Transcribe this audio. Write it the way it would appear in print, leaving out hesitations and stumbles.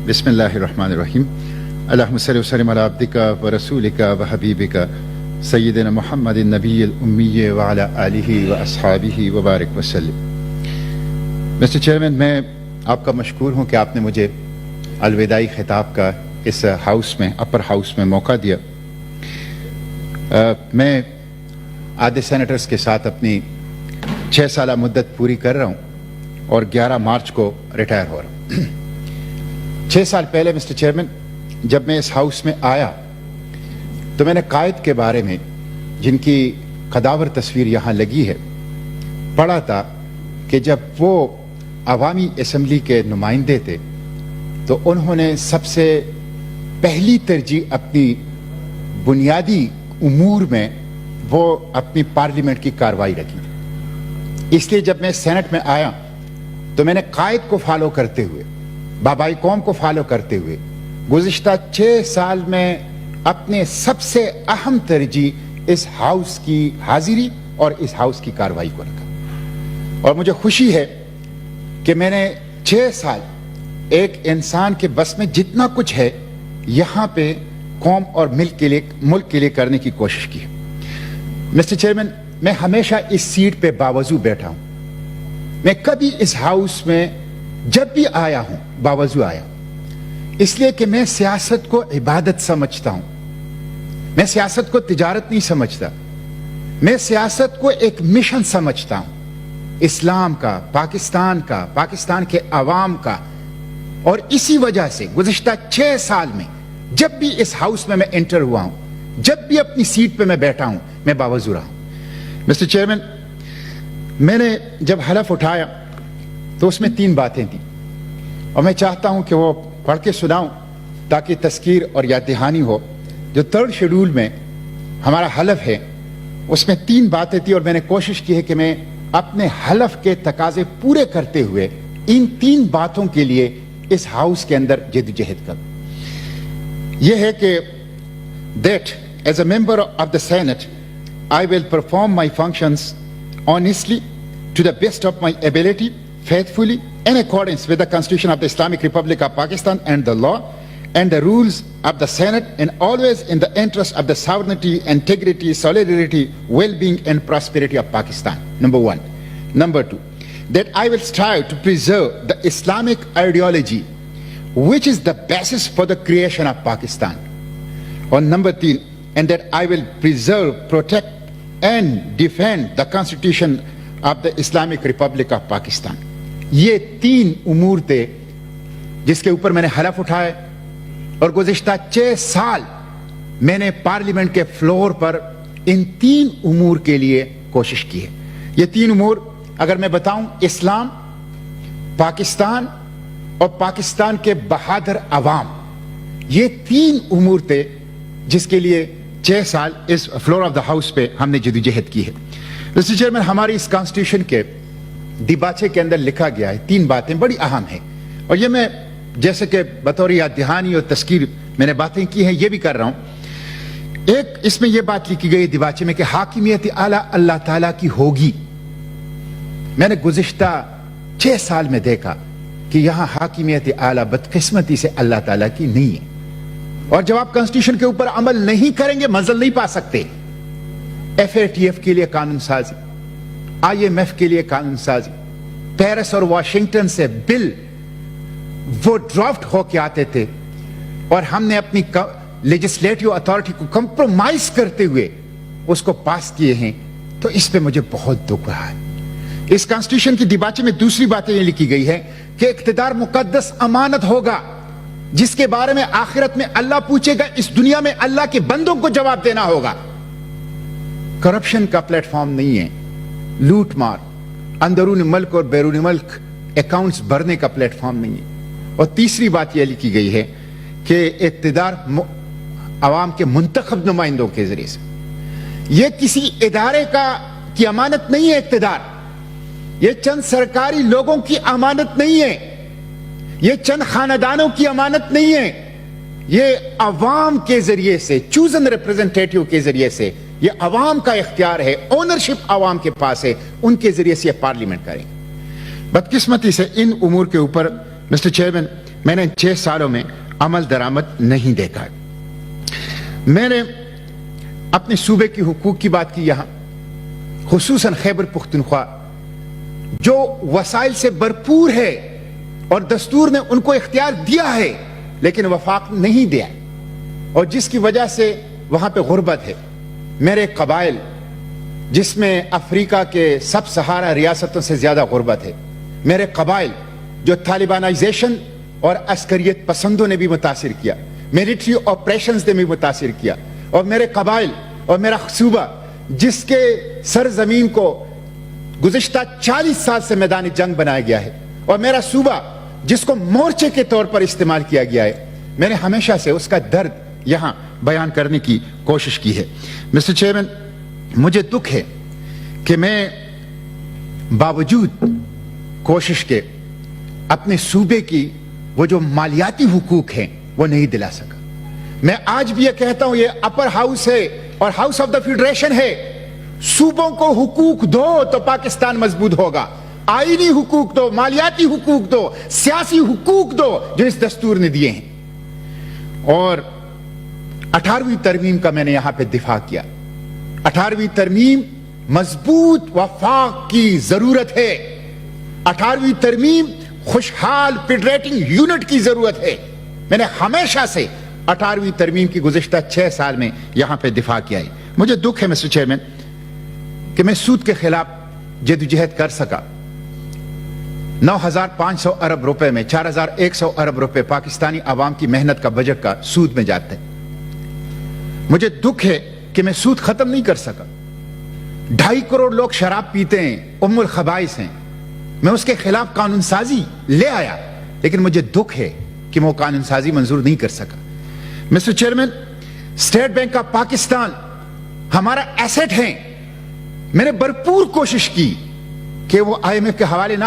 बिस्मिल्लाहिर्रहमानिर्रहीम। अल्लाहुम्मा सल्लि वसल्लिम अला अब्दिका व रसूलिका व हबीबिका सय्यिदिना मुहम्मदिन नबिय्यिल उम्मी व अला आलिहि व अस्हाबिहि व बारिक वसल्लम। मिस्टर चेयरमैन, मैं आपका मशकूर हूँ कि आपने मुझे अलविदाई खिताब का इस हाउस में, अपर हाउस में मौका दिया। मैं आधे सेनेटर्स के साथ अपनी 6 साल मुद्दत पूरी कर रहा हूँ और 11 मार्च को रिटायर हो रहा हूँ। 6 साल पहले मिस्टर चेयरमैन, जब मैं इस हाउस में आया तो मैंने कायद के बारे में, जिनकी कदावर तस्वीर यहाँ लगी है, पढ़ा था कि जब वो अवामी असम्बली के नुमाइंदे थे तो उन्होंने सबसे पहली तरजीह अपनी बुनियादी उमूर में वो अपनी पार्लियामेंट की कार्रवाई रखी। इसलिए जब मैं सेनेट में आया तो मैंने कायद को फॉलो करते हुए, बाबाई कौम को फॉलो करते हुए गुज़िश्ता 6 साल में अपने सबसे अहम तरजीह इस हाउस की हाजिरी और इस हाउस की कार्रवाई को रखा। और मुझे खुशी है कि मैंने 6 साल एक इंसान के बस में जितना कुछ है यहां पे कौम और मुल्क के लिए करने की कोशिश की है। मिस्टर चेयरमैन, मैं हमेशा इस सीट पे बावजू बैठा हूं। मैं कभी इस हाउस में जब भी आया हूं बावजू आया, इसलिए कि मैं सियासत को इबादत समझता हूं। मैं सियासत को तिजारत नहीं समझता। मैं सियासत को एक मिशन समझता हूं, इस्लाम का, पाकिस्तान के अवाम का। और इसी वजह से गुज़िश्ता 6 साल में जब भी इस हाउस में मैं एंटर हुआ हूं, जब भी अपनी सीट पे मैं बैठा हूं, मैं बावजू रहा हूं। मिस्टर चेयरमैन, मैंने जब हलफ उठाया तो उसमें 3 बातें थी और मैं चाहता हूं कि वो पढ़ के सुनाऊं ताकि तज़कीर और याद दहानी हो। जो 3rd शेड्यूल में हमारा हलफ है उसमें 3 बातें थी और मैंने कोशिश की है कि मैं अपने हलफ के तकाजे पूरे करते हुए इन 3 बातों के लिए इस हाउस के अंदर जद्दोजहद करूं। यह है कि that as a member of the Senate I will perform my functions honestly, to the best of my ability, faithfully, in accordance with the Constitution of the Islamic Republic of Pakistan and the law and the rules of the Senate, and always in the interest of the sovereignty, integrity, solidarity, well-being and prosperity of Pakistan. Number 1. Number 2, that I will strive to preserve the Islamic ideology which is the basis for the creation of Pakistan. Or number 3, and that I will preserve, protect and defend the Constitution of the Islamic Republic of Pakistan. ये 3 उमूर थे जिसके ऊपर मैंने हलफ उठाए और गुज़िश्ता 6 साल मैंने parliament के फ्लोर पर इन 3 उमूर के लिए कोशिश की है। ये 3 उमूर अगर मैं बताऊं, इस्लाम, पाकिस्तान और पाकिस्तान के बहादुर अवाम, ये 3 उमूर थे जिसके लिए 6 साल इस फ्लोर ऑफ द हाउस पे हमने जद्दोजहद की है। मिस्टर चेयरमैन, हमारी इस कॉन्स्टिट्यूशन के दिबाचे के अंदर लिखा गया है 3 बातें बड़ी अहम हैं और ये मैं जैसे कि बतौर याद दहानी और तज़कीर मैंने बातें की हैं, ये भी कर रहा हूं। एक इसमें यह बात लिखी गई दिबाचे में कि हाकिमियत आला अल्लाह ताला की होगी। मैंने गुज़िश्ता 6 साल में देखा कि यहां हाकिमियत आला बदकिस्मती से अल्लाह ताला की नहीं है। और जब आप कॉन्स्टिट्यूशन के ऊपर अमल नहीं करेंगे मंजिल नहीं पा सकते। FATF के लिए कानून साजी, IMF के लिए कानून साजी, पेरिस और वाशिंगटन से बिल वो ड्राफ्ट होके आते थे और हमने अपनी लेजिस्लेटिव अथॉरिटी को कंप्रोमाइज करते हुए उसको पास किए हैं। तो इस पे मुझे बहुत दुख रहा है। इस कॉन्स्टिट्यूशन की दिबाचे में दूसरी बात यह लिखी गई है कि इख्तिदार मुकद्दस अमानत होगा जिसके बारे में आखिरत में अल्लाह पूछेगा। इस दुनिया में अल्लाह के बंदों को जवाब देना होगा। करप्शन का प्लेटफॉर्म नहीं है, लूट मार, अंदरून मुल्क और बैरून मुल्क अकाउंट्स भरने का प्लेटफॉर्म नहीं है। और तीसरी बात यह लिखी गई है कि इख्तिदार अवाम के मुंतखब नुमाइंदों के जरिए से, यह किसी इदारे की अमानत नहीं है। इख्तिदार यह चंद सरकारी लोगों की अमानत नहीं है, यह चंद खानदानों की अमानत नहीं है। यह अवाम के जरिए से, चूजन रिप्रेजेंटेटिव के जरिए से, यह अवाम का इख्तियार है, ओनरशिप अवाम के पास है, उनके जरिए से यह पार्लियामेंट करेंगे। बदकिस्मती से इन उमूर के ऊपर मिस्टर चेयरमैन मैंने इन 6 सालों में अमल दरामद नहीं देखा है। मैंने अपने सूबे की हुकूक की बात की यहां, खुसूसन खैबर पुख्तनख्वा जो वसाइल से भरपूर है और दस्तूर ने उनको इख्तियार दिया है लेकिन वफाक नहीं दिया, और जिसकी वजह से वहां पे गुर्बत है। मेरे कबाइल जिसमें अफ्रीका के सब सहारा रियासतों से ज्यादा गुर्बत है, मेरे कबाइल जो तालिबानाइजेशन और अस्करियत पसंदों ने भी मुतासिर किया, मिलिट्री ऑपरेशंस ने भी मुतासिर किया, और मेरे कबाइल और मेरा सूबा जिसके सरजमीन को गुज़िश्ता 40 साल से मैदानी जंग बनाया गया है, और मेरा सूबा जिसको मोर्चे के तौर पर इस्तेमाल किया गया है, मैंने हमेशा से उसका दर्द यहां बयान करने की कोशिश की है। मिस्टर चेयरमैन, मुझे दुख है कि मैं बावजूद कोशिश के अपने सूबे की वो जो मालियाती हुकूक हैं वो नहीं दिला सका। मैं आज भी ये कहता हूं, ये अपर हाउस है और हाउस ऑफ द फेडरेशन है, सूबों को हुकूक दो तो पाकिस्तान मजबूत होगा। आईनी हुकूक दो, मालियाती हुकूक दो, सियासी हुकूक दो जो इस दस्तूर ने दिए हैं। और 18वीं तरमीम का मैंने यहां पे दिफा किया। 18वीं तरमीम मजबूत वफाक की जरूरत है। 18वीं तरमीम खुशहाल फेडरेटिंग यूनिट की जरूरत है। मैंने हमेशा से 18वीं तरमीम की गुज़िश्ता 6 साल में यहां पे दिफा किया है। मुझे दुख है मिस्टर चेयरमैन कि मैं सूद के खिलाफ जद्दोजहद कर सका। 9,500 अरब रुपए में 4,100 अरब रुपए पाकिस्तानी आवाम की मेहनत का बजट का सूद में जाते हैं। मुझे दुख है कि मैं सूद खत्म नहीं कर सका। 2.5 करोड़ लोग शराब पीते हैं, उम्मुल खबाइस हैं। मैं उसके खिलाफ कानून साजी ले आया, लेकिन मुझे दुख है कि मैं वो कानून साजी मंजूर नहीं कर सका। Mister chairman, state bank of Pakistan हमारा एसेट है। मैंने भरपूर कोशिश की कि वो IMF के हवाले ना